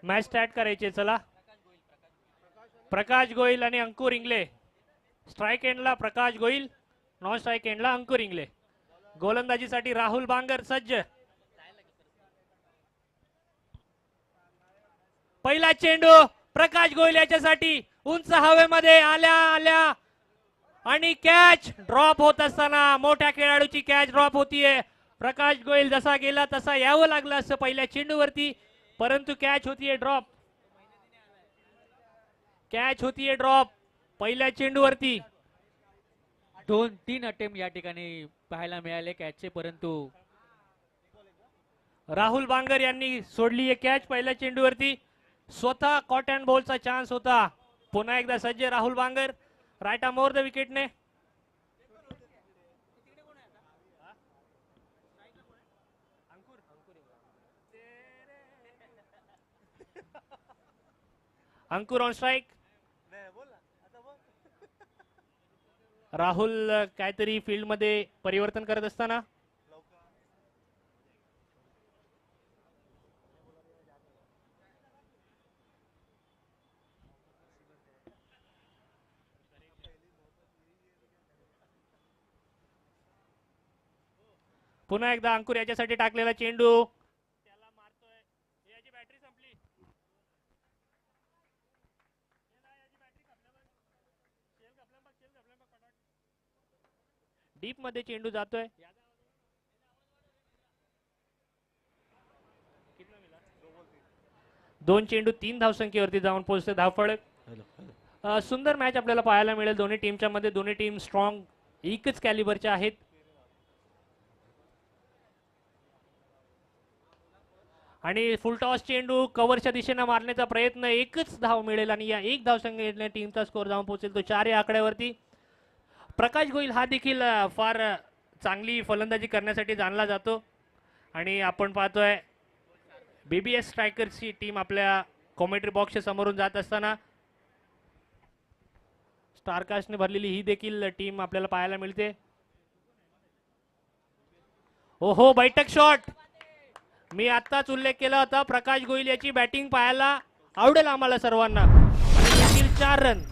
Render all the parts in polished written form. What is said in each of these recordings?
Match start करायची. चला, प्रकाश गोयल आणि अंकुर इंगले. स्ट्राइक एंडला प्रकाश गोयल, नॉन स्ट्राइक एंडला अंकुर इंगले. गोलंदाजीसाठी राहुल बांगर सज्ज. पहिला चेंडू प्रकाश गोयल याच्यासाठी उंच हवेमध्ये आल्या आल्या आणि कॅच ड्रॉप होत असताना मोठ्या खेळाडूची कॅच ड्रॉप होतीये. प्रकाश गोयल जसा गेला तसा यावं लागलं असं पहिल्या चेंडूवरती, परंतु कॅच होतीये ड्रॉप. कॅच होतीये ड्रॉप पहिल्या चेंडूवरती. 2-3 अटेम्प्ट या ठिकाणी पाहायला मिळाले कॅचचे, परंतु राहुल बांगर यांनी सोडली आहे कॅच पहिल्या चेंडूवरती. स्वतः कॉटन बॉलचा चान्स होता. पुन्हा एकदा सज्ज Rahul Bangar, right arm over the विकेटने. Ankur on strike. राहुल काहीतरी फील्ड मध्ये परिवर्तन करत असताना पुन्हा एकदा अंकुर याच्यासाठी टाकलेला चेंडू त्याला मारतोय. याची बॅटरी संपली. डीप मध्ये चेंडू जातोय. 2 चेंडू 3 धावसंख्येवरती जाऊन पोहोचते धावफळ. सुंदर मॅच आपल्याला पाहायला मिळेल दोन्ही टीमच्या मध्ये. दोन्ही टीम स्ट्रॉंग एकच कॅलिबरच्या आहेत. आणि फुलटॉस चेंडू कव्हरच्या दिशेने मारण्याचा प्रयत्न, एकच धाव मिळेल आणि या एक धावसंख्येने टीमचा स्कोर जाऊन पोहोचेल तो 4 या आकड्यावरती. प्रकाश गोयल हा देखील फार चांगली फलंदाजी करण्यासाठी जाणला जातो आणि आपण पाहतोय बीबीएस स्ट्रायकर्सची टीम आपल्या कॉमेंट्री बॉक्सच्या समोरून जात असताना स्टारकास्टने भरलेली ही देखील टीम आपल्याला पाहायला मिळते. ओहो, बैठक शॉट. मी आत्ताच उल्लेख केला होता, प्रकाश गोयल याची बॅटिंग पाहायला आवडेल आम्हाला सर्वांना. आणि येथील 4 रन.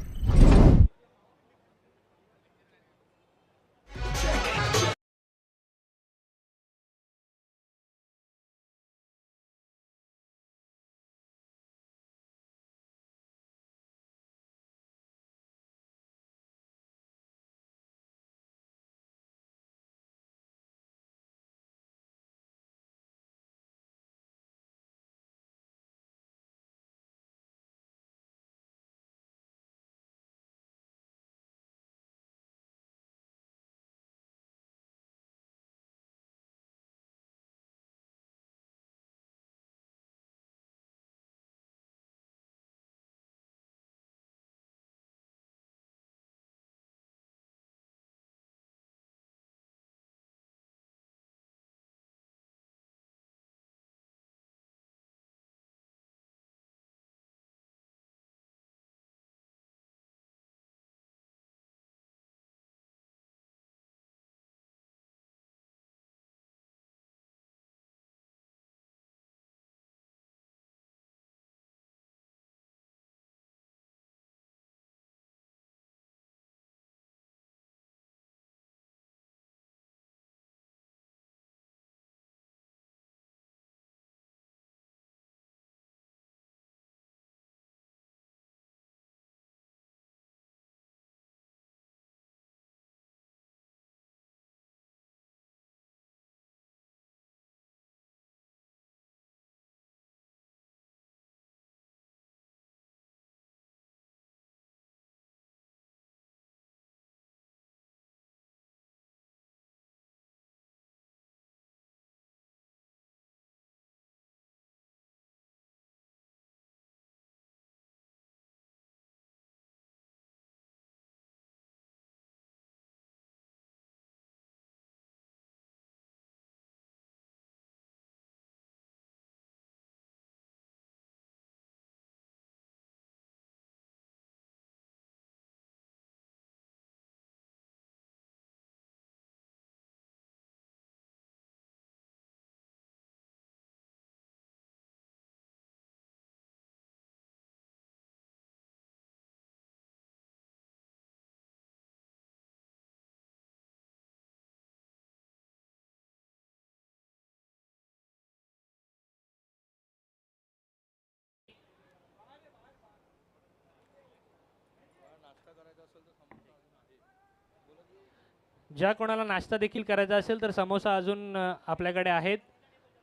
ज्या कोणाला नाश्ता देखील करायचा असेल तर समोसा अजून आपल्याकडे आहेत,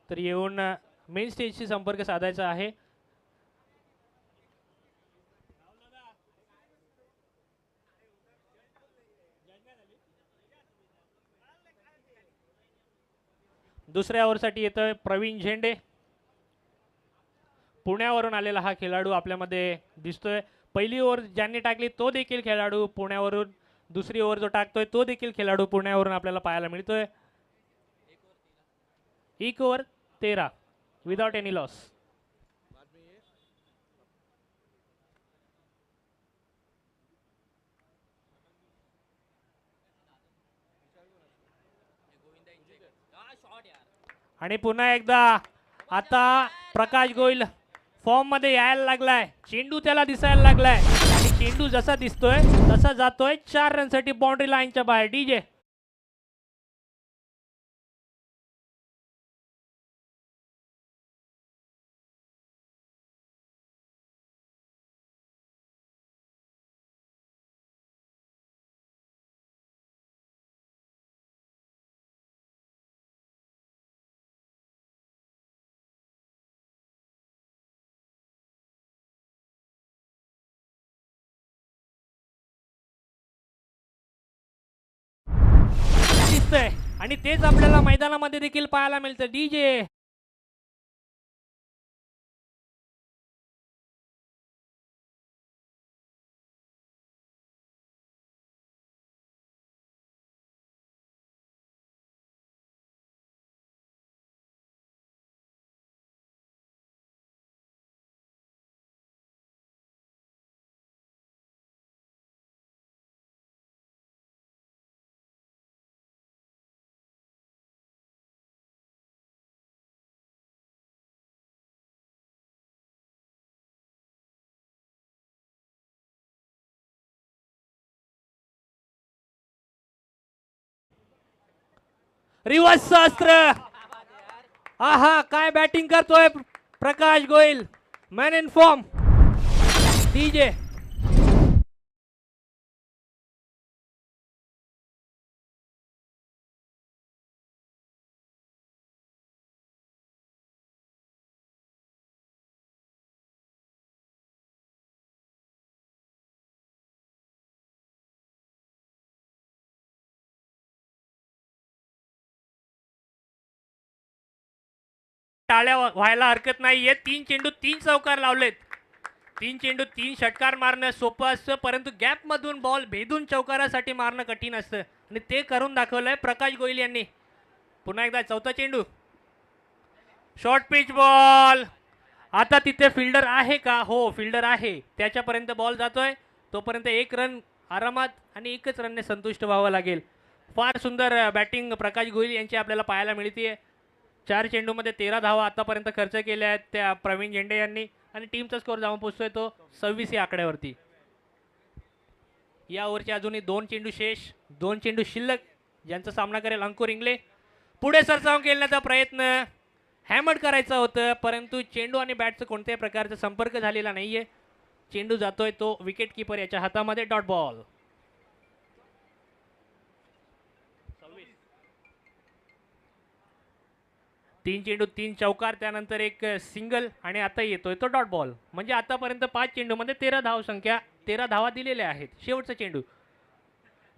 तर येऊन मेन स्टेजशी संपर्क साधायचा आहे. दुसऱ्या ओव्हरसाठी येतोय प्रवीण झेंडे. पुण्यावरून आलेला हा खेळाडू आपल्यामध्ये दिसतोय. पहिली ओव्हर ज्यांनी टाकली तो देखील खेळाडू पुण्यावरून, दुसरी ओव्हर जो टाकतोय तो देखील खेळाडू पुण्यावरून आपल्याला पाहायला मिळतोय. 1 ओव्हर 13 विदाउट एनी लॉस. आणि पुन्हा एकदा आता प्रकाश गोयल फॉर्म मध्ये यायला लागलाय. चेंडू त्याला दिसायला लागलाय आणि चेंडू जसा दिसतोय तसा जातोय 4 रनसाठी बाउंड्री लाईनच्या बाहेर. डीजे दिसतंय आणि तेच आपल्याला मैदानामध्ये देखील पाहायला मिळतं. डीजे रिवर्स शास्त्र. आहा, काय बॅटिंग करतोय Prakash Goyal, man in form. DJ टाळ्या व्हायला हरकत नाहीये. 3 चेंडू 3 चौकार लावलेत. 3 चेंडू 3 षटकार मारणं सोपं असतं, परंतु गॅप मधून बॉल भेदून चौकारासाठी मारणं कठीण असतं आणि ते करून दाखवलंय प्रकाश गोयल यांनी. पुन्हा एकदा चौथा चेंडू, शॉर्ट पिच बॉल. आता तिथे फिल्डर आहे का? हो, फिल्डर आहे. त्याच्यापर्यंत बॉल जातोय, तोपर्यंत 1 रन आरामात आणि 1च रनने संतुष्ट व्हावं लागेल. फार सुंदर बॅटिंग प्रकाश गोयल यांची आपल्याला पाहायला मिळते. 4 चेंडूमध्ये 13 धावा आतापर्यंत खर्च केल्या आहेत त्या प्रवीण झेंडे यांनी आणि टीमचा स्कोर जाऊन पोहोचतोय तो 26 या आकड्यावरती. या ओव्हरचे अजूनही 2 चेंडू शेष, 2 चेंडू शिल्लक, ज्यांचा सामना करेल अंकुर इंगले. पुढे सरसावून खेळण्याचा प्रयत्न, हॅमर्ड करायचा होतं, परंतु चेंडू आणि बॅटचा कोणत्याही प्रकारचा संपर्क झालेला नाहीये. चेंडू जातोय तो विकेट किपर याच्या हातामध्ये. Dot ball. 3 चेंडू 3 चौकार, त्यानंतर 1 सिंगल आणि आता येतोय तो डॉट बॉल. म्हणजे आतापर्यंत 5 चेंडूमध्ये 13 धाव संख्या, 13 धावा दिलेल्या आहेत. शेवटचा चेंडू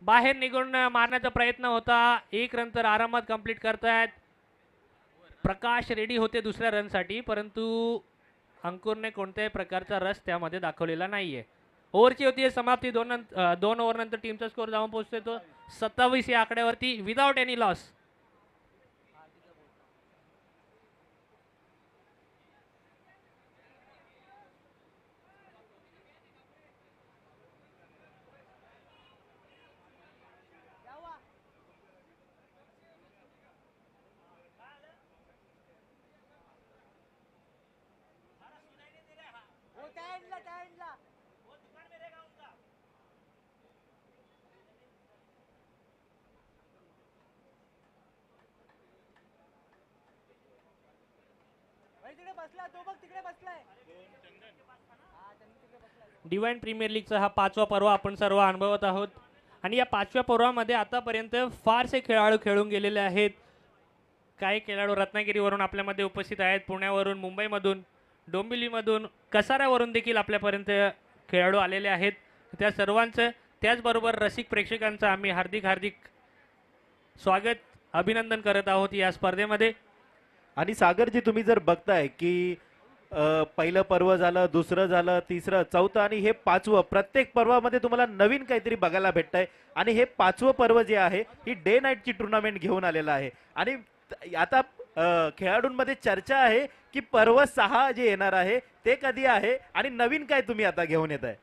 बाहेर निघून मारण्याचा प्रयत्न होता. 1 रन तर आरामात कंप्लीट करतायत. प्रकाश रेडी होते दुसऱ्या रनसाठी, परंतु अंकुरने कोणत्याही प्रकारचा रस त्यामध्ये दाखवलेला नाहीये. ओव्हरची होती समाप्ती. 2 ओव्हर नंतर टीमचा स्कोर जाऊन पोहोचतोय तो 27 या आकड्यावरती without any loss. Divine premier लीगचा हा 5वा पर्व आपण सर्व अनुभवत आहोत. आणि या 5व्या पर्वामध्ये आतापर्यंत फारसे खेळाडू खेळून गेलेले आहेत. काही खेळाडू रत्नागिरीवरून आपल्यामध्ये उपस्थित आहेत, पुण्यावरून, मुंबईमधून, डोंबिवलीमधून, कसाऱ्यावरून देखील आपल्यापर्यंत खेळाडू आलेले आहेत. त्या सर्वांचं त्याचबरोबर रसिक प्रेक्षकांचं आम्ही हार्दिक हार्दिक स्वागत अभिनंदन करत आहोत या स्पर्धेमध्ये. आणि सागरजी तुम्ही जर बघताय की पहिलं पर्व झालं, दुसरं झालं, तिसरं, चौथं आणि हे 5वं, प्रत्येक पर्वामध्ये तुम्हाला नवीन काहीतरी बघायला भेटतंय. आणि हे 5वं पर्व जे आहे ही डे नाईटची टुर्नामेंट घेऊन आलेलं आहे. आणि आता खेळाडूंमध्ये चर्चा आहे की पर्व 6 जे येणार आहे ते कधी आहे आणि नवीन काय तुम्ही आता घेऊन येत आहे.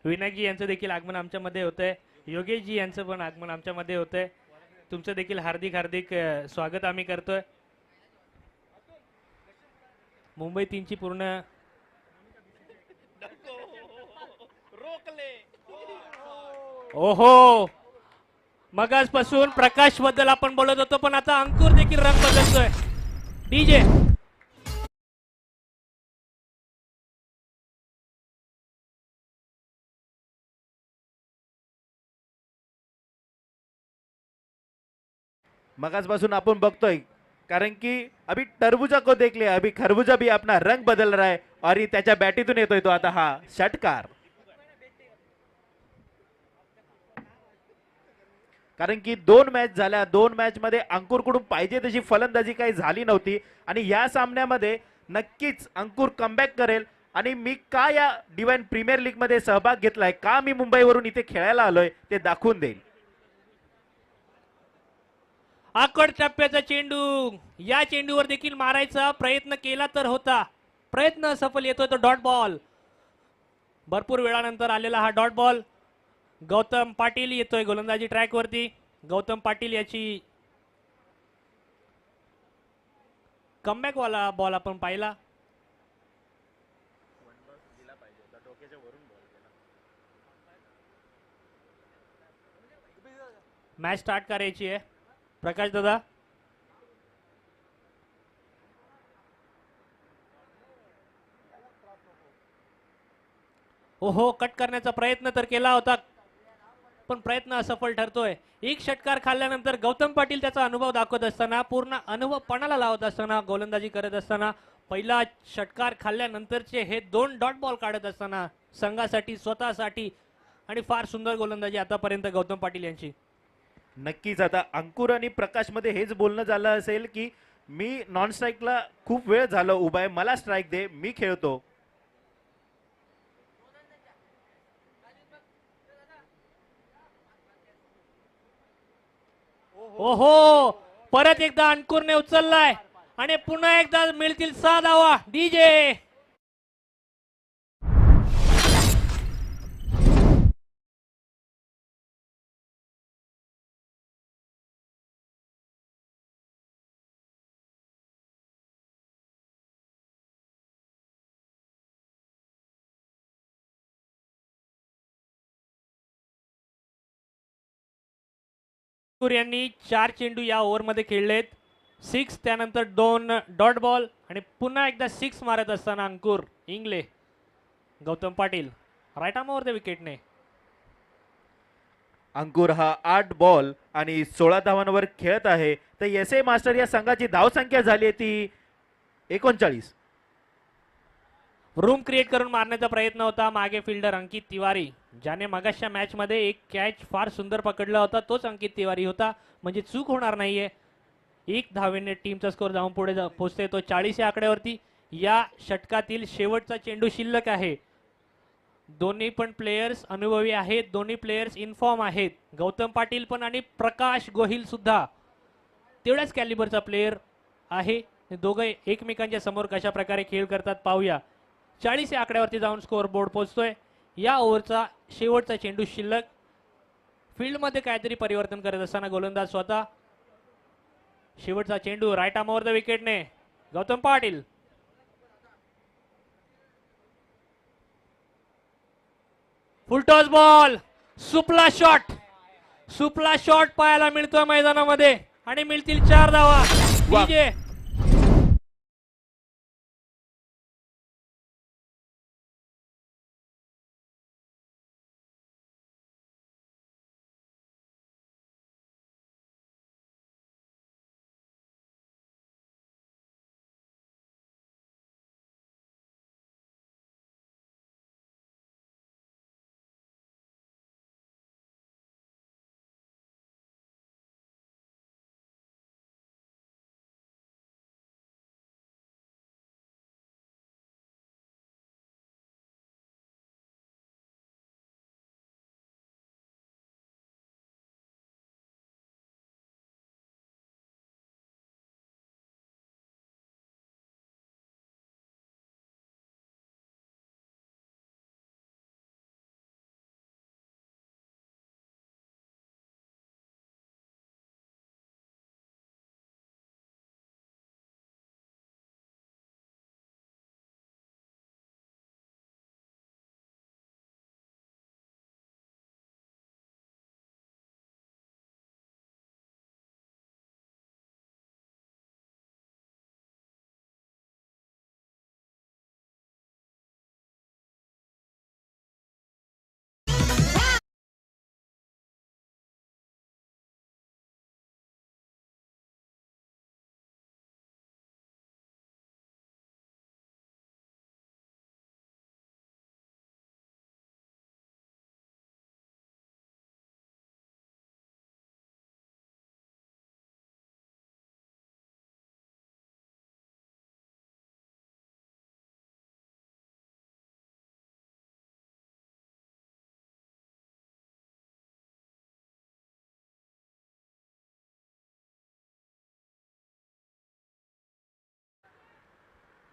विनायकजी यांचं देखील आगमन आमच्यामध्ये होतंय, योगेशजी यांचं पण आगमन आमच्यामध्ये होतंय. तुमचं देखील हार्दिक हार्दिक स्वागत आम्ही करतोय. मुंबई 3ची पूर्ण ओहो, मगासपासून प्रकाश बद्दल आपण बोलत होतो, पण आता अंकुर देखील रंग बदलतोय. डीजे मगासपासून आपण बघतोय कारण की अभी टरबुजा को देख लिया, अभी खरबुजा भी अपना रंग बदल रहा है और त्याच्या बॅटीतून येतोय तो आता हा षटकार. कारण की 2 मॅच झाल्या, 2 मॅच मध्ये अंकुरकडून पाहिजे तशी फलंदाजी काही झाली नव्हती आणि या सामन्यामध्ये नक्कीच अंकुर कमबॅक करेल. आणि मी का या डिवाइन प्रीमियर लीग मध्ये सहभाग घेतलाय, का मी मुंबईवरून इथे खेळायला आलोय ते दाखवून देईल. आकड टप्प्याचा चेंडू, या चेंडूवर देखील मारायचा प्रयत्न केला तर होता, प्रयत्न सफल येतोय तो डॉट बॉल. भरपूर वेळानंतर आलेला हा डॉट बॉल. गौतम पाटील येतोय गोलंदाजी ट्रॅक वरती. गौतम पाटील याची कमबॅक वाला बॉल आपण पाहिला. मॅच स्टार्ट करायची आहे प्रकाश दादा. ओहो, कट करण्याचा प्रयत्न तर केला होता पण प्रयत्न असफल ठरतोय. एक षटकार खाल्ल्यानंतर गौतम पाटील त्याचा अनुभव दाखवत असताना, पूर्ण अनुभव पणाला लावत असताना, गोलंदाजी करत असताना, पहिला षटकार खाल्ल्यानंतरचे हे 2 डॉट बॉल काढत असताना संघासाठी, स्वतःसाठी, आणि फार सुंदर गोलंदाजी आतापर्यंत गौतम पाटील यांची. नक्कीच आता अंकुर आणि प्रकाश मध्ये हेच बोलणं झालं असेल की मी नॉन स्ट्राईकला खूप वेळ झालं उभा आहे, मला स्ट्राईक दे, मी खेळतो. ओहो, परत एकदा अंकुरने उचललाय आणि पुन्हा एकदा मिळतील 6 धावा. डीजे यांनी 4 चेंडू या ओव्हरमध्ये खेळलेत. 6, त्यानंतर 2 डॉट बॉल आणि पुन्हा एकदा 6 मारत असताना अंकुर इंगले. गौतम पाटील राईट आर्मवर त्या विकेटने. अंकुर हा 8 बॉल आणि 16 धावांवर खेळत आहे. तर एस ए मास्टर या संघाची धावसंख्या झाली आहे ती 39. रूम क्रिएट करून मारण्याचा प्रयत्न होता मागे फिल्डर अंकित तिवारी, ज्याने मगाशच्या मॅच मध्ये एक कॅच फार सुंदर पकडला होता, तोच अंकित तिवारी होता. म्हणजे चूक होणार नाहीये. 1 धावेने टीमचा स्कोर जाऊन पुढे पोहोचते तो 40 या आकड्यावरती. या षटकातील शेवटचा चेंडू शिल्लक आहे. दोन्ही पण प्लेयर्स अनुभवी आहेत, दोन्ही प्लेयर्स इन फॉर्म आहेत. गौतम पाटील पण आणि प्रकाश गोहिल सुद्धा तेवढ्याच कॅलिबरचा प्लेयर आहे. दोघे एकमेकांच्या समोर कशा प्रकारे खेळ करतात पाहूया. 40 या आकड्यावरती जाऊन स्कोअर बोर्ड पोहोचतोय. या ओव्हरचा शेवटचा चेंडू शिल्लक. फील्डमध्ये काहीतरी परिवर्तन करत असताना गोलंदाज स्वतः. शेवटचा चेंडू राईट आर्मवर द विकेटने गौतम पाटील. फुलटॉस बॉल, सुपला शॉट, सुपला शॉट पाहायला मिळतोय मैदानामध्ये आणि मिळतील 4 धावा. डीजे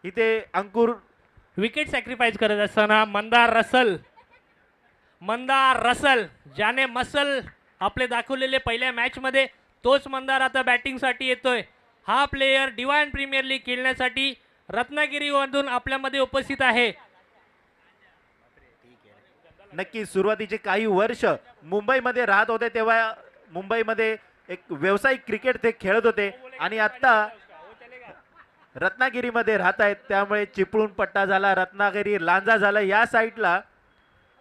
इथे अंकुर विकेट सॅक्रिफाईस करत असताना मंदार रसल ज्याने मसल आपले दाखवलेले पहिल्या मॅच मध्ये, तोच मंदार आता बॅटिंगसाठी येतोय. हा प्लेयर डिवाइन प्रीमियर लीग खेळण्यासाठी रत्नागिरीमधून आपल्यामध्ये उपस्थित आहे. नक्की सुरुवातीचे काही वर्ष मुंबईमध्ये राहत होते, तेव्हा मुंबईमध्ये एक व्यावसायिक क्रिकेट ते खेळत होते आणि आता रत्नागिरीमध्ये राहत आहेत. त्यामुळे चिपळूण पट्टा झाला, रत्नागिरी लांजा झाला, या साईडला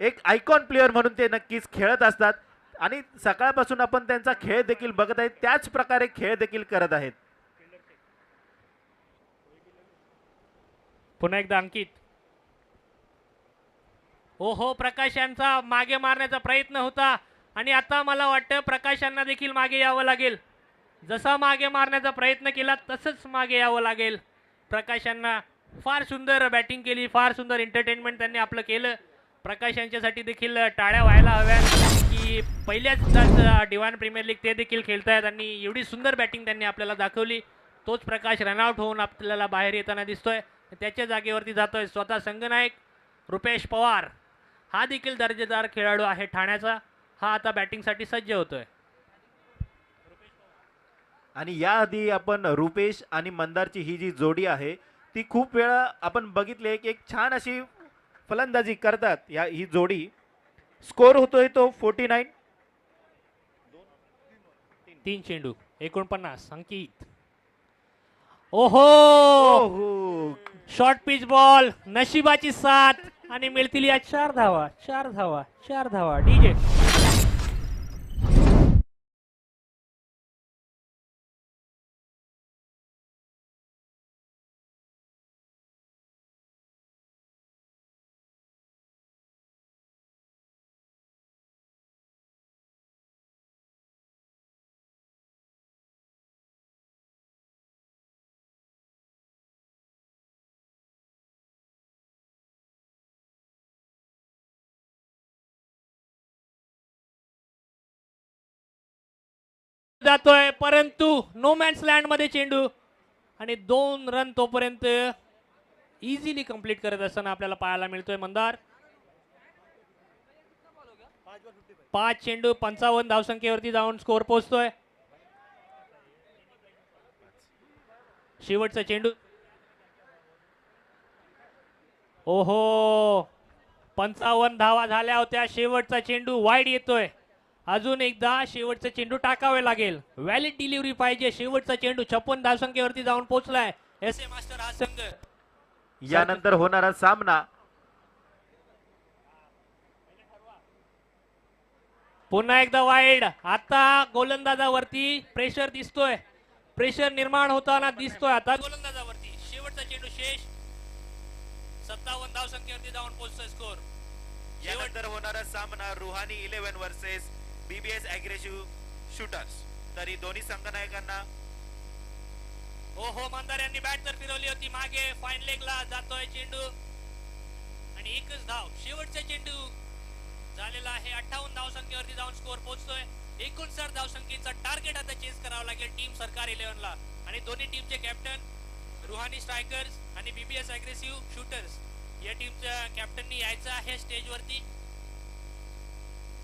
एक आयकॉन प्लेअर म्हणून ते नक्कीच खेळत असतात आणि सकाळपासून आपण त्यांचा खेळ देखील बघत आहेत, त्याच प्रकारे खेळ देखील करत आहेत. पुन्हा एकदा अंकित. ओहो, प्रकाश यांचा मागे मारण्याचा प्रयत्न होता आणि आता मला वाटतं प्रकाश यांना देखील मागे यावं लागेल. जसा मागे मारण्याचा प्रयत्न केला तसंच मागे यावं लागेल. प्रकाश यांना फार सुंदर बॅटिंग केली, फार सुंदर एंटरटेनमेंट त्यांनी आपलं केलं. प्रकाश यांच्यासाठी देखील टाळ्या व्हायला हव्यात की पहिल्याच डिवाइन प्रीमियर लीग ते देखील खेळतायत आणि एवढी सुंदर बॅटिंग त्यांनी आपल्याला दाखवली. तोच प्रकाश रनआउट होऊन आपल्याला बाहेर येताना दिसतोय. त्याच्या जागेवरती जातोय स्वतः संघनायक रुपेश पवार. हा देखील दर्जेदार खेळाडू आहे ठाण्याचा. हा आता बॅटिंगसाठी सज्ज होतोय. आणि याआधी आपण रुपेश आणि मंदारची ही जी जोडी आहे ती खूप वेळा आपण बघितले, एक छान अशी फलंदाजी करतात ही जोडी. स्कोर होतोय तो 49. 3 चेंडू 49. अंकित. ओहो, ओहो, शॉर्ट पिच बॉल, नशिबाची साथ आणि मिळतील या 4 धावा. 4 धावा, 4 धावा. डीजे जातोय परंतु नो मॅन्स लँड मध्ये चेंडू आणि 2 रन तोपर्यंत इझिली कंप्लीट करत असताना आपल्याला पाहायला मिळतोय मंदार. 5 चेंडू 55 धावसंख्येवरती जाऊन स्कोर पोहोचतोय. शेवटचा चेंडू. ओहो, 55 धावा झाल्या होत्या. शेवटचा चेंडू वाईड येतोय. अजून एकदा शेवटचा चेंडू टाकावे लागेल. व्हॅलिड डिलिव्हरी पाहिजे. शेवटचा चेंडू 56 धावसंख्येवरती जाऊन पोहोचलाय. एस ए मास्टर हा संघ. यानंतर होणारा सामना पुन्हा एकदा वाईड. आता गोलंदाजावरती प्रेशर दिसतोय, प्रेशर निर्माण होताना दिसतोय आता गोलंदाजावरती. शेवटचा चेंडू शेष. 57 धावसंख्येवरती जाऊन पोहोचतोय स्कोर. यानंतर होणारा सामना Rouhani 11 versus BBS aggressive shooters. तरी दोन्ही संघनायकांना ओहो, मंदार यांनी बॅट तर फिरवली होती मागे. फाईन लेगला जातोय चेंडू आणि एकच धाव. शेवटचा चेंडू झालेला आहे. 58 धावसंख्येवरती जाऊन स्कोर पोहोचतोय. 59 धावसंख्येचा टार्गेट आता चेस करावं लागेल टीम सरकार 11 ला. आणि दोन्ही टीमचे कॅप्टन रुहानी स्ट्रायकर्स आणि बीबीएस अग्रेसिव्ह शूटर्स या टीमच्या कॅप्टननी यायचं आहे स्टेजवरती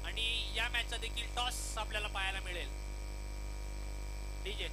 आणि या मॅचचा देखील टॉस आपल्याला पाहायला मिळेल. डीजे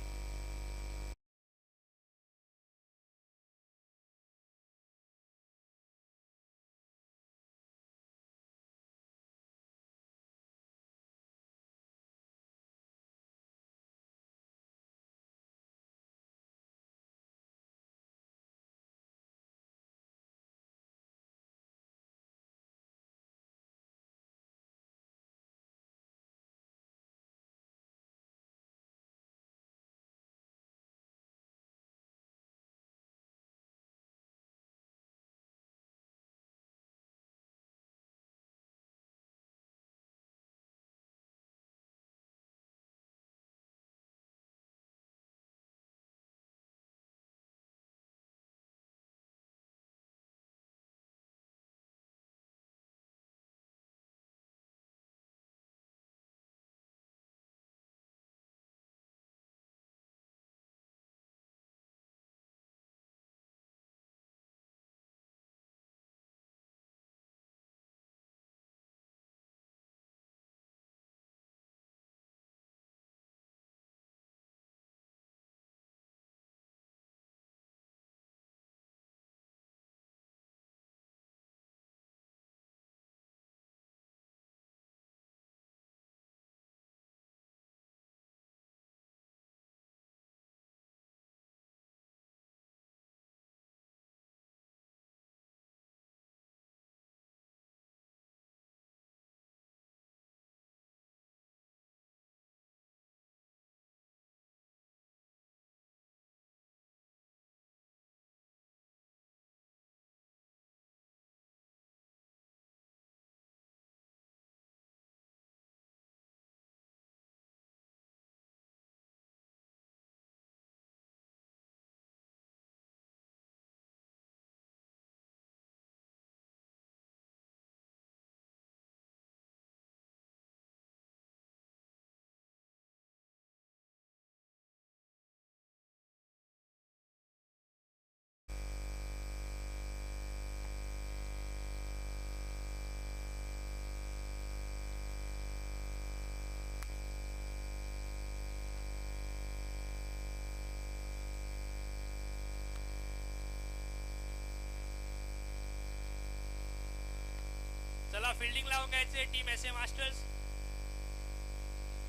चला फिल्डिंग लावून घ्यायचे टीम एस ए मास्टर्स.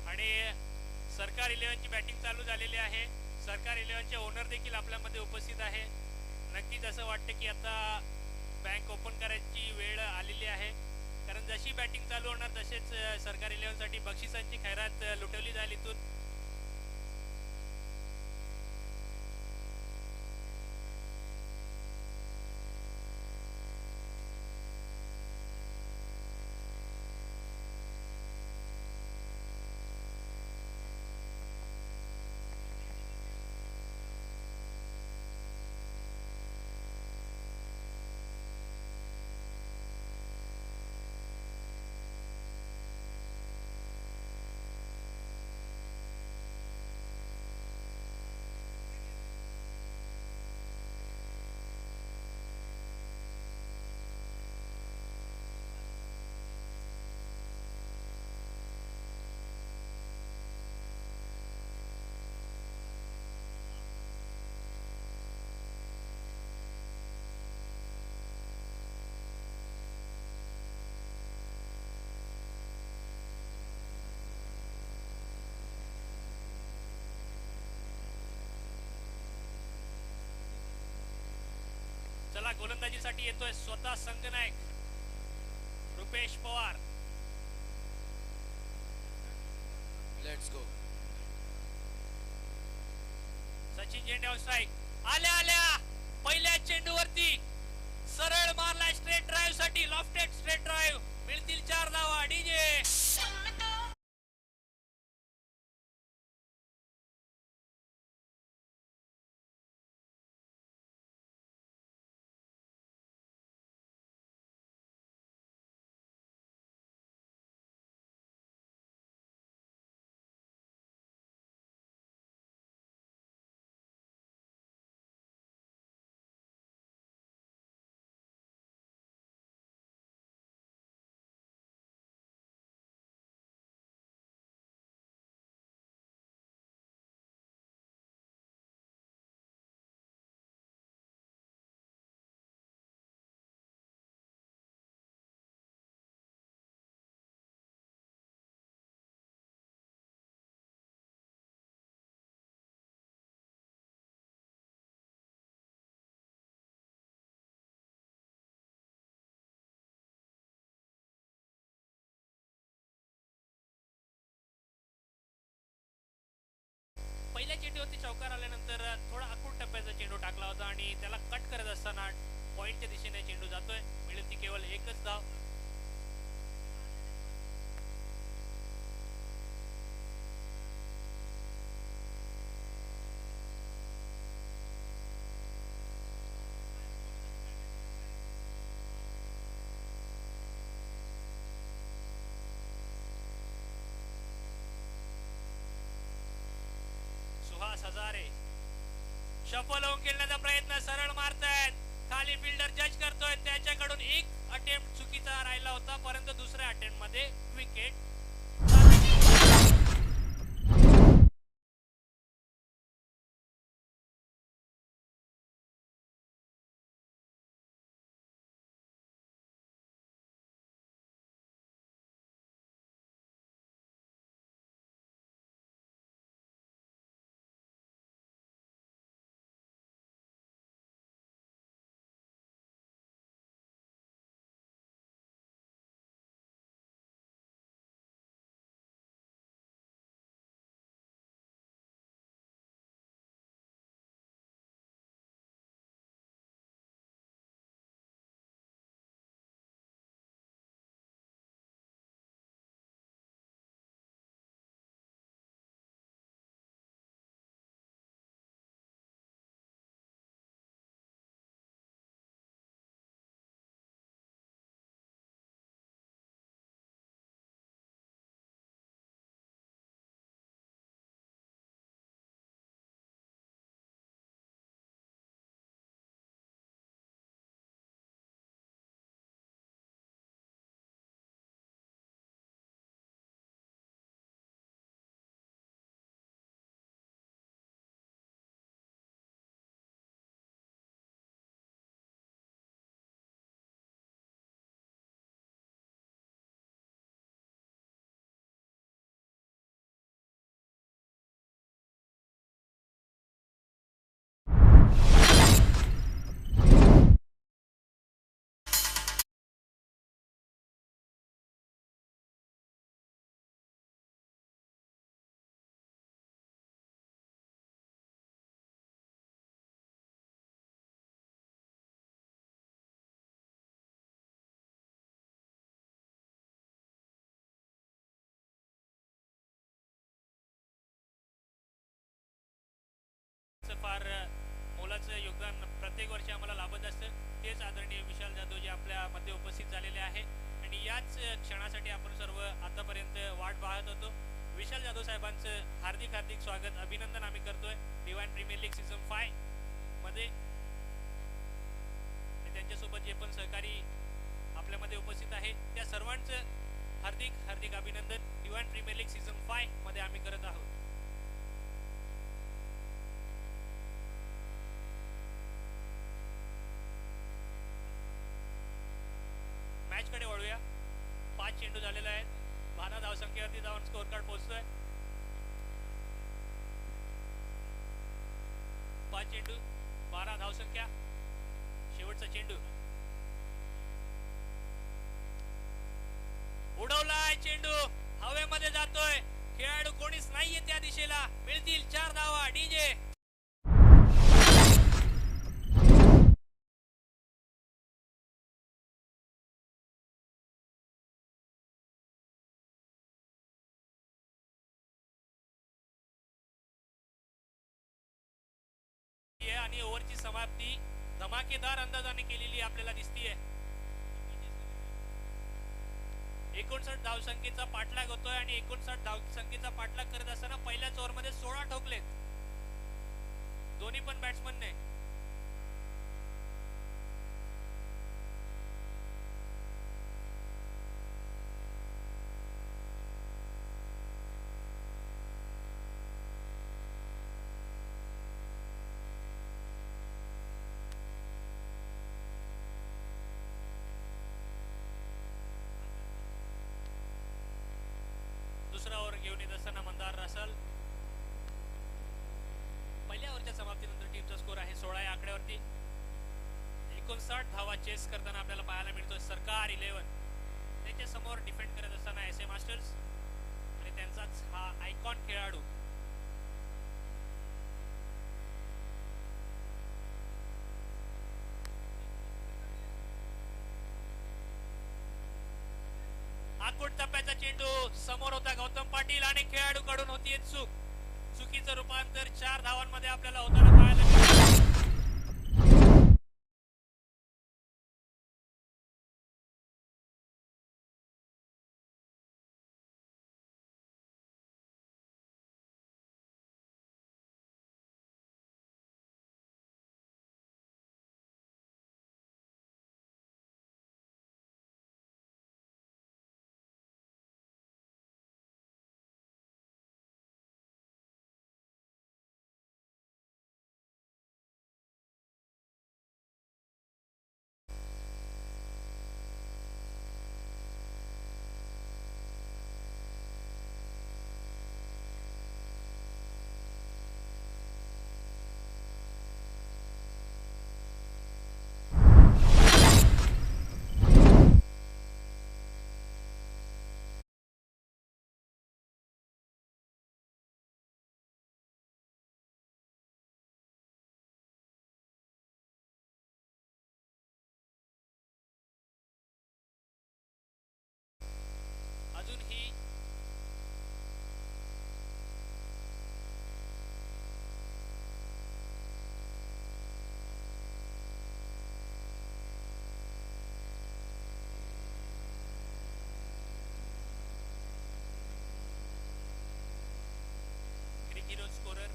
आणि सरकार 11ची बॅटिंग चालू झालेली आहे. सरकार 11चे ओनर देखील आपल्यामध्ये उपस्थित आहे. नक्कीच असं वाटतं की आता बँक ओपन करायची वेळ आलेली आहे, कारण जशी बॅटिंग चालू होणार तसेच सरकार 11साठी बक्षिसांची खैरात लुटवली जाईल इथून. चला गोलंदाजीसाठी येतोय स्वतः संघनायक Rupesh Pawar. Let's go. Sachin Zende strike. आल्या आल्या पहिल्या चेंडूवरती सरळ मारला स्ट्रेट ड्राईव्ह साठी. Lofted straight drive. मिळतील 4 धावा. डीजे पहिल्या चेंडूवरती चौकार आल्यानंतर थोडा आखूड टप्प्याचा चेंडू टाकला होता आणि त्याला कट करत असताना पॉइंटच्या दिशेने चेंडू जातोय. मिळेल ती केवळ एकच धाव. सुहास हजारे शफल होऊन खेळण्याचा प्रयत्न. सरळ मारतायत. खाली फिल्डर जज करतोय. त्याच्याकडून एक अटेम्प्ट चुकीचा राहिला होता, परंतु दुसऱ्या अटेम्प्ट मध्ये विकेट फार मोलाचं योगदान प्रत्येक वर्षी आम्हाला लाभत असतं. तेच आदरणीय विशाल जाधव जे आपल्या मध्ये उपस्थित झालेले आहे आणि याच क्षणासाठी आपण सर्व आतापर्यंत वाट पाहत होतो. विशाल जाधव साहेबांचं हार्दिक हार्दिक स्वागत अभिनंदन आम्ही करतोय डिवाइन प्रीमियर लीग सीझन 5 मध्ये. त्यांच्यासोबत जे पण सहकारी आपल्यामध्ये उपस्थित आहे त्या सर्वांचं हार्दिक हार्दिक अभिनंदन डिवाइन प्रीमियर लीग सीझन 5 मध्ये आम्ही करत आहोत. मॅच कडे वळूया. 5 चेंडू झालेले आहेत. 12 धावसंख्येवरती जाऊन स्कोर कार्ड पोहोचतोय. 5 चेंडू 12 धावसंख्या. शेवटचा चेंडू उडवलाय. चेंडू हवेमध्ये जातोय. खेळाडू कोणीच नाहीये त्या दिशेला. मिळतील 4 धावा. डीजे आणि ओव्हरची समाप्ती धमाकेदार अंदाजाने केलेली आपल्याला दिसतीये. 59 धावसंख्येचा पाठलाग होतोय आणि 59 धावसंख्येचा पाठलाग करत असताना पहिल्याच ओव्हरमध्ये 16 ठोकलेत दोन्ही पण बॅट्समनने. दुसरा ओव्हर घेऊन येत असताना मंदार रसल. पहिल्या ओव्हरच्या समाप्तीनंतर टीमचा स्कोर आहे 16 या आकड्यावरती. 59 धावा चेस करताना आपल्याला पाहायला मिळतोय सरकार 11. त्याच्या समोर डिफेंड करत असताना एस ए मास्टर्स आणि त्यांचाच हा आयकॉन खेळाडू आकुट टप्प्याचा चेंडू समोर होता गौतम पाटील आणि खेळाडू कडून होतीये चूक. चुकीचं रूपांतर 4 धावांमध्ये आपल्याला होताना पाहायला मिळतं. अजूनही क्रिकिरो स्कोरर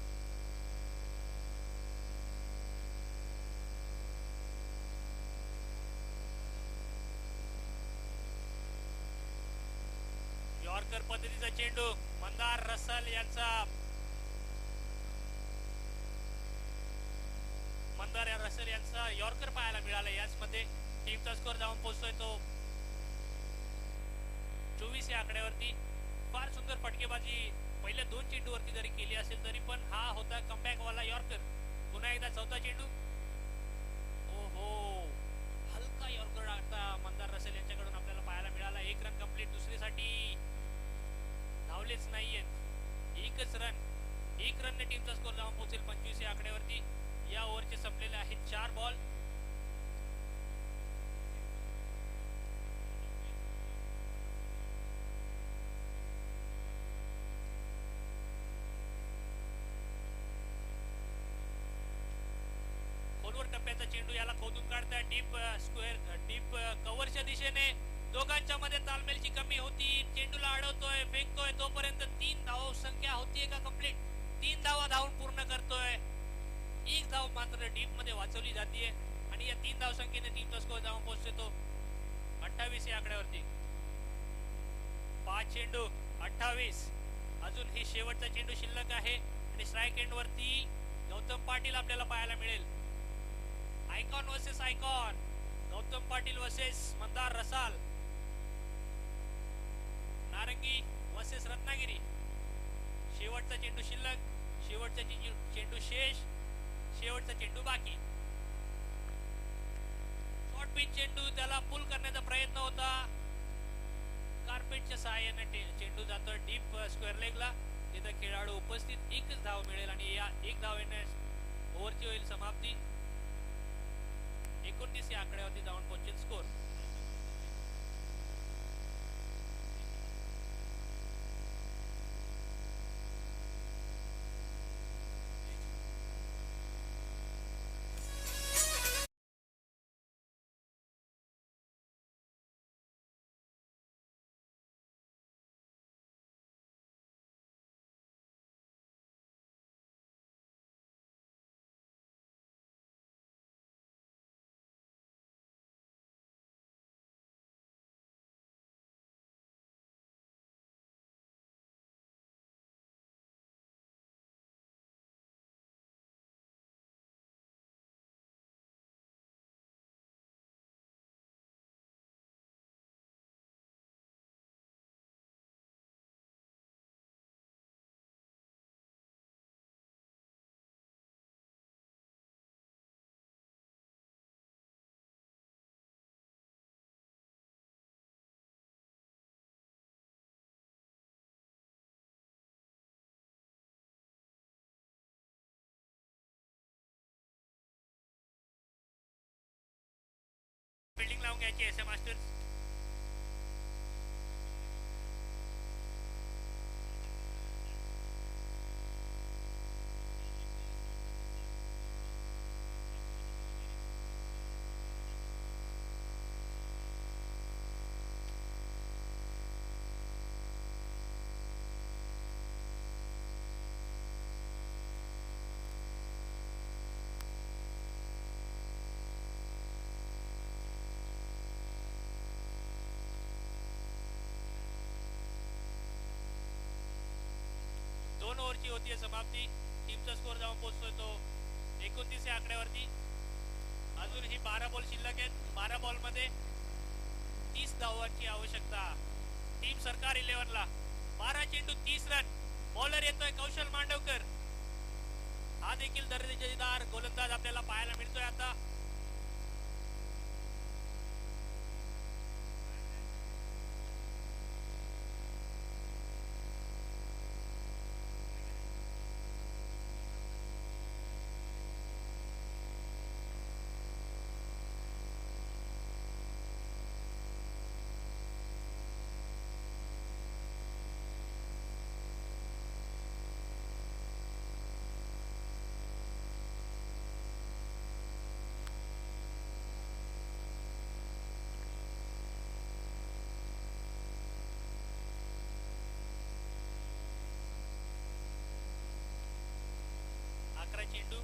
यॉर्कर पद्धतीचा चेंडू मंदार रसल यांचा यॉर्कर पाहायला मिळाला. याच मध्ये टीमचा स्कोर जाऊन पोहोचतोय तो 24 या आकड्यावरती. फार सुंदर फटकेबाजी पहिल्या 2 चेंडूवरती जरी केली असेल तरी पण हा होता कमबॅक वाला यॉर्कर. पुन्हा एकदा चौथा चेंडू. ओहो हलका यॉर्कर आता मंदार रसेल यांच्याकडून आपल्याला पाहायला मिळाला. 1 रन कंप्लीट. दुसरीसाठी धावलेच नाहीयेत. 1च रन. 1 रनने टीमचा स्कोर जाऊन पोहोचेल 25 या आकड्यावरती. या ओव्हरचे संपलेले आहेत 4 बॉल. तोपर्यंत चेंडू याला खोदून काढताय डीप स्क्वेअर डीप कव्हरच्या दिशेने. दोघांच्या मध्ये तालमेलची कमी होती. चेंडूला अडवतोय, फेकतोय, तोपर्यंत 3 धाव संख्या होतीये का कंप्लीट? 3 धावा धावून पूर्ण करतोय. एक धाव मात्र डीप मध्ये वाचवली जाते आणि या 3 धाव संख्येने टीमचा स्कोर जाऊन पोहोचतो 28 या आकड्यावरती. 5 चेंडू 28. अजून ही शेवटचा चेंडू शिल्लक आहे आणि स्ट्राईक एंड वरती गौतम पाटील आपल्याला पाहायला मिळेल. Icon versus icon, Gautam Patil versus Mandar Rasal, Narangi versus Ratnagiri. शेवटचा चेंडू शिल्लक, शेवटचा चेंडू शेष, शेवटचा चेंडू बाकी. शॉर्ट पिच चेंडू, त्याला पुल करण्याचा प्रयत्न होता. कार्पेटच्या सहाय्याने चेंडू जातो डीप स्क्वेअर लेगला. तिथं खेळाडू उपस्थित. एकच धाव मिळेल आणि या एक धावेने ओव्हरची होईल समाप्ती. 29 या आकड्यावरती जाऊन पोहोचेल स्कोर. फिल्डिंग लावून घ्यायची एस एम मास्टर्स. दोन ओव्हरची होतीये समाप्ती. टीमचा स्कोर जाऊन पोहोचतोय तो 29 या आकड्यावरती. अजूनही 12 बॉल शिल्लक आहेत. 12 बॉल मध्ये 30 धावांची आवश्यकता. टीम सरकार 11 ला. 12 चेंडू 30 रन. बॉलर येतोय कौशल मांडवकर. हा देखील दर्जेदार गोलंदाज आपल्याला पाहायला मिळतोय आता. चेंडू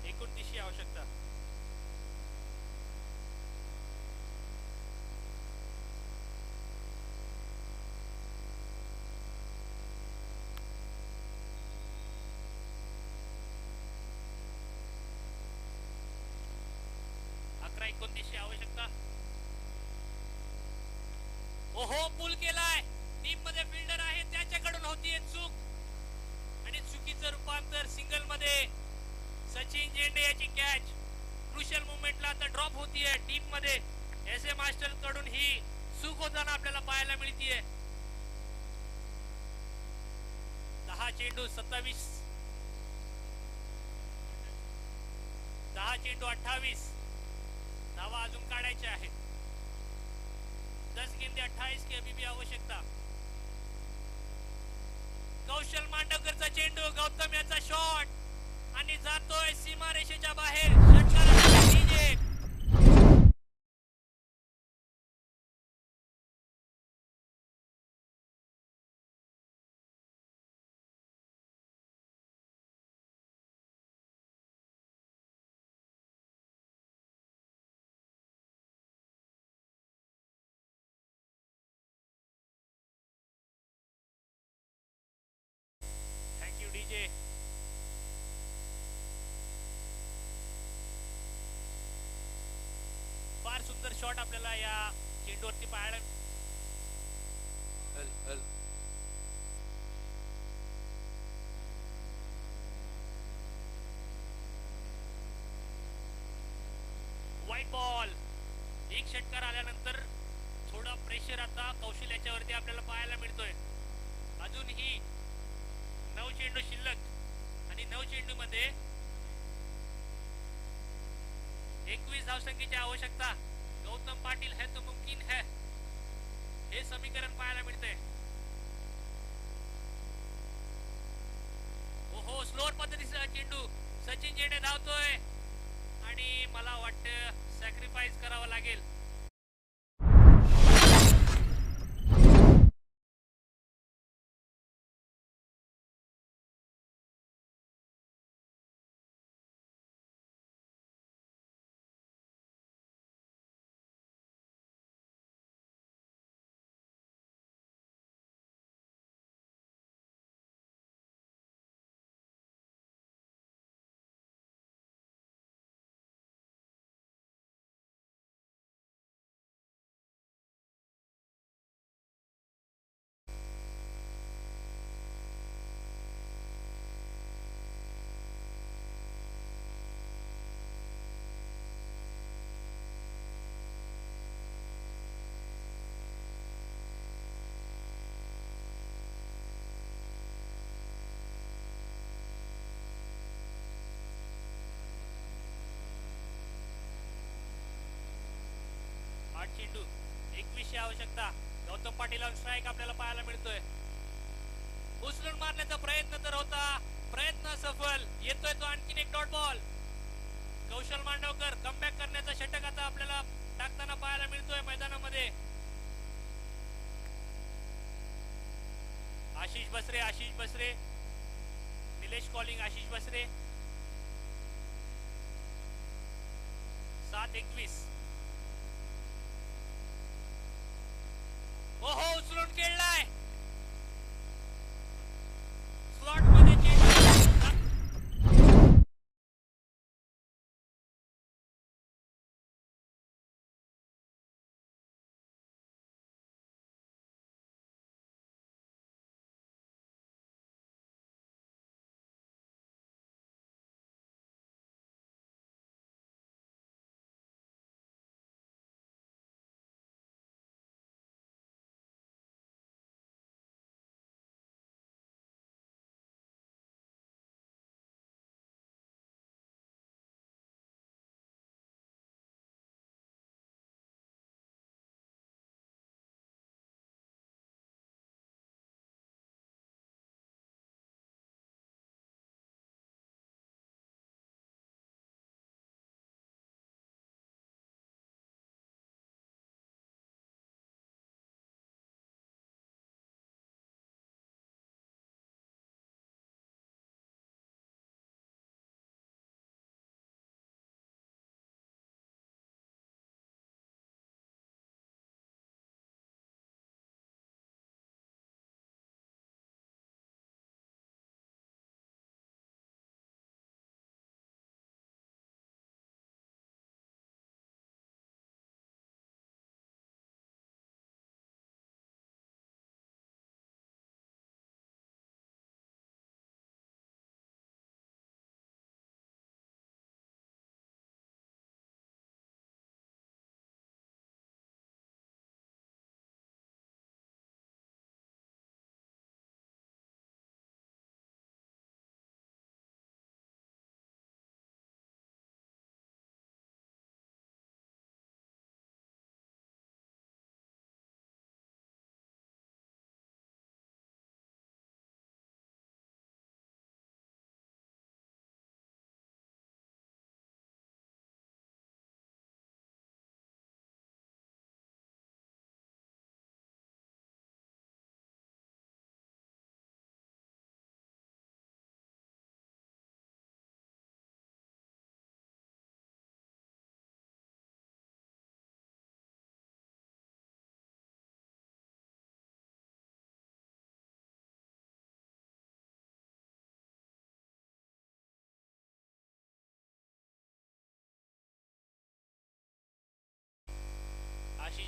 एकोणतीसची आवश्यकता. अकरा 29ची आवश्यकता. ओहो, पूल केलाय. टीम मध्ये फिल्डर आहे, त्याच्याकडून होतीये चूक आणि चुकीचं रूपांतर सिंगल मध्ये. सचिन झेंडे याची कॅच. क्रुशियल मुवमेंटला आता ड्रॉप होतीये टीम मध्ये. एस ए मास्टर कडून ही चूक होताना आपल्याला पाहायला मिळतीये. 10 चेंडू 27. 10 चेंडू 28. धावा अजून काढायच्या आहेत. 10 गेंदे 28 की अभी भी आवश्यकता. कौशल मांडवकरचा चेंडू, गौतम याचा शॉट आणि जातोय सीमारेषेच्या बाहेर. षटकारासाठी DJ. Thank you DJ. फार सुंदर शॉट आपल्याला या चेंडूवरती पाहायला. L. White ball. एक षटकार आल्यानंतर थोडा प्रेशर आता कौशल याच्यावरती आपल्याला पाहायला मिळतोय. अजूनही 9 चेंडू शिल्लक आणि 9 चेंडू मध्ये 21 धावसंख्येची आवश्यकता. गौतम पाटील है तो मुमकिन है, हे समीकरण पाहायला मिळतंय. ओहो, स्लोअर पद्धतीचा चेंडू. सचिन जेडे धावतोय आणि मला वाटतं सॅक्रिफाईस करावं लागेल. चेंडू 21 आवश्यकता. गौतम पाटील ऑन स्ट्राईक आपल्याला पाहायला मिळतोय. उचलून मारण्याचा प्रयत्न तर होता, प्रयत्न सफल. येतोय तो आणखीन एक डॉट बॉल. कौशल मांडवकर कमबॅक करण्याचा षटक आता आपल्याला टाकताना पाहायला मिळतोय मैदानामध्ये. आशिष बसरे, निलेश कॉलिंग आशिष बसरे. 7-21. ओहो, उचलून खेळलाय. स्लॉट मध्ये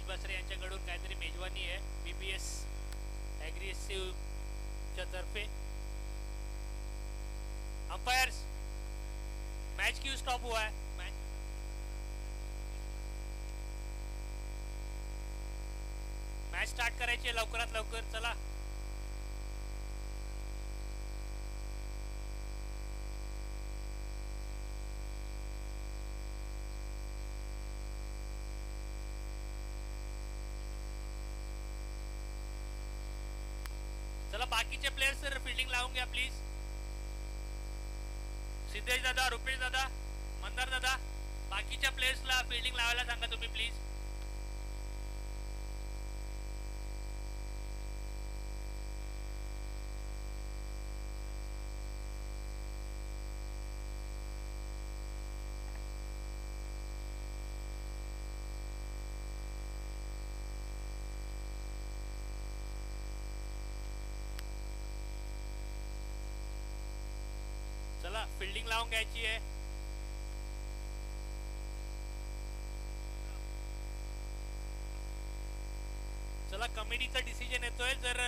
बसरे यांच्याकडून काहीतरी मेजवानी आहे बीबीएस च्या तर्फे. अंपायर्स, मैच क्यों स्टॉप हुआ है? मॅच स्टार्ट करायची आहे लवकरात लवकर, चला. चला बाकीचे प्लेयर्स सर फील्डिंग लावून घ्या प्लीज. सिद्धेश दादा, रुपेश दादा, मंदार दादा, बाकीच्या प्लेयर्सला फील्डिंग लावायला सांगा तुम्ही प्लीज. चला फील्डिंग लावून घ्यायची आहे. चला कमिटीचा डिसिजन येतोय, जर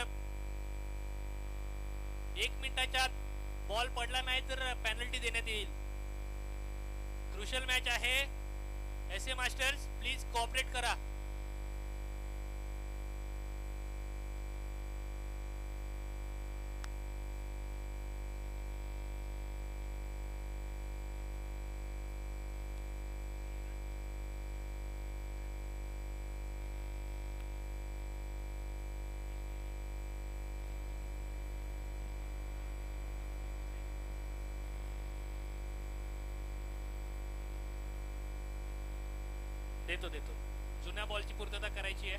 1 मिनिटाच्या आत बॉल पडला नाही तर पेनल्टी देण्यात येईल. क्रुशियल मॅच आहे. S A masters please cooperate करा. देतो देतो, जुन्या बॉलची पूर्तता करायची आहे.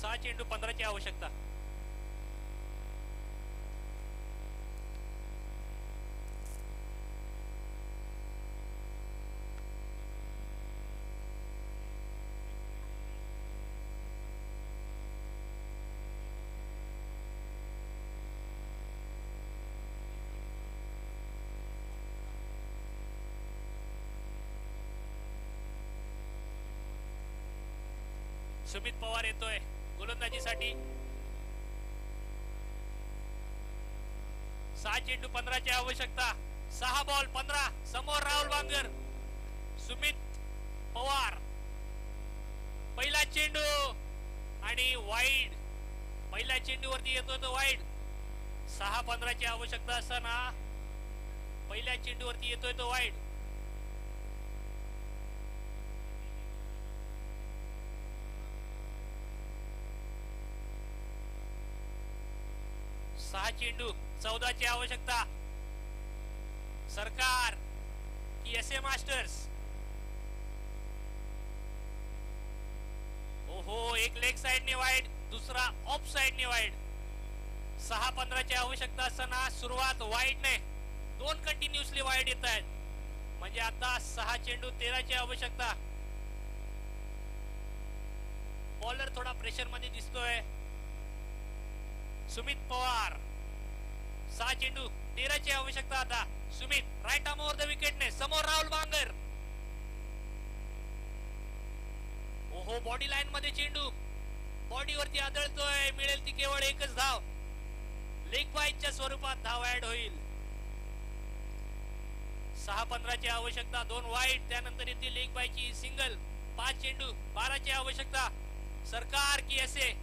सहा चेंडू 15ची आवश्यकता. सुमित पवार येतोय गोलंदाजीसाठी. 6 चेंडू 15ची आवश्यकता. 6 बॉल 15. समोर राहुल बांगर, सुमित पवार. पहिला चेंडू आणि वाईड. पहिल्या चेंडूवरती येतोय तो वाईड. 6-15ची आवश्यकता असताना पहिल्या चेंडूवरती येतोय तो वाईड. सहा चेंडू 14ची आवश्यकता. सरकार की एस ए मास्टर्स. ओहो, एक लेग साइडने वाईड, दुसरा ऑफ साइडने वाईड. 6-15ची आवश्यकता असताना सुरुवात वाईडने, 2 कंटिन्युअसली वाईड येत आहेत. म्हणजे आता 6 चेंडू 13ची आवश्यकता. बॉलर थोडा प्रेशर मध्ये दिसतोय. सुमित पवार. 6 चेंडू 13ची आवश्यकता आता. Sumit right arm over the विकेटने. समोर राहुल बांगर. ओहो, बॉडी लाईन मध्ये चेंडू बॉडीवरती आदळतोय. मिळेल ती केवळ एकच धाव. लेग बाईच्या स्वरूपात धाव ऍड होईल. 6-15ची आवश्यकता. 2 वाईड, त्यानंतर येते लेग बायची सिंगल. 5 चेंडू 12ची आवश्यकता. सरकार की असे.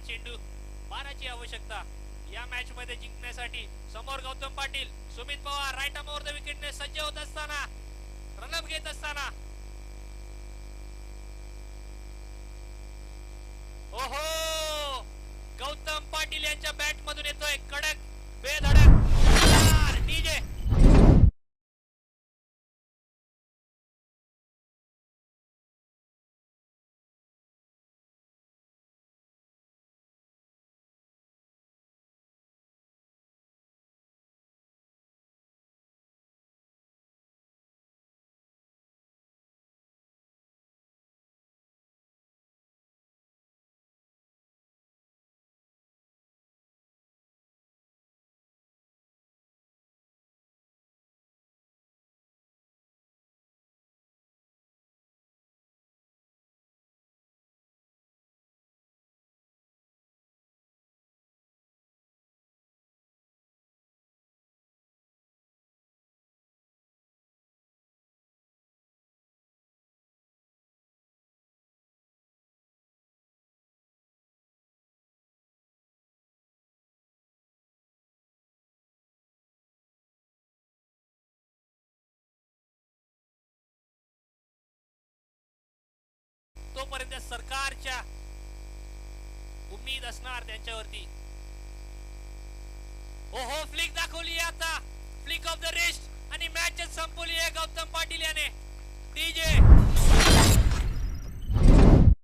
चेंडू 12ची आवश्यकता या मॅच मध्ये जिंकण्यासाठी. समोर Gautam Patil, Sumit Pawar right arm over the विकेटने सज्ज होत असताना, रनअप घेत असताना. ओहो, गौतम पाटील यांच्या बॅट मधून येतोय कडक बेधडक डीजे. तोपर्यंत सरकारच्या उम्मीद असणार त्यांच्यावरती. ओहो फ्लिक दाखवली आता, फ्लिक ऑफ द रिस्ट आणि मॅच संपवली आहे गौतम पाटील याने. डीजे